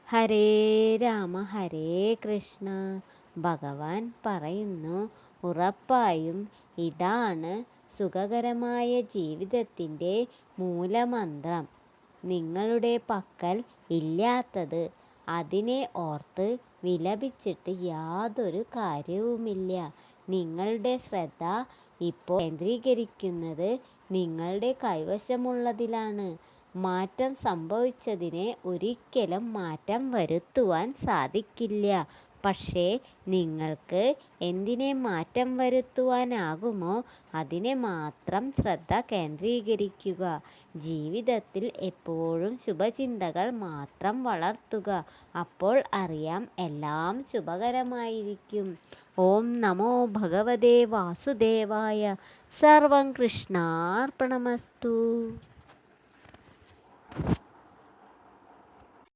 ഹരേ രാമ ഹരേ കൃഷ്ണ. ഭഗവാൻ പറയുന്നു, ഉറപ്പായും ഇതാണ് സുഖകരമായ ജീവിതത്തിൻ്റെ മൂലമന്ത്രം. നിങ്ങളുടെ പക്കൽ ഇല്ലാത്തത് അതിനെ ഓർത്ത് വിലപിച്ചിട്ട് യാതൊരു കാര്യവുമില്ല. നിങ്ങളുടെ ശ്രദ്ധ ഇപ്പോൾ കേന്ദ്രീകരിക്കുന്നത് നിങ്ങളുടെ കൈവശമുള്ളതിലാണ്. മാറ്റം സംഭവിച്ചതിനെ ഒരിക്കലും മാറ്റം വരുത്തുവാൻ സാധിക്കില്ല. പക്ഷേ നിങ്ങൾക്ക് എന്തിനെ മാറ്റം വരുത്തുവാനാകുമോ അതിനെ മാത്രം ശ്രദ്ധ കേന്ദ്രീകരിക്കുക. ജീവിതത്തിൽ എപ്പോഴും ശുഭചിന്തകൾ മാത്രം വളർത്തുക. അപ്പോൾ അറിയാം, എല്ലാം ശുഭകരമായിരിക്കും. ഓം നമോ ഭഗവതേ വാസുദേവായ. സർവം കൃഷ്ണാർപ്പണമസ്തു.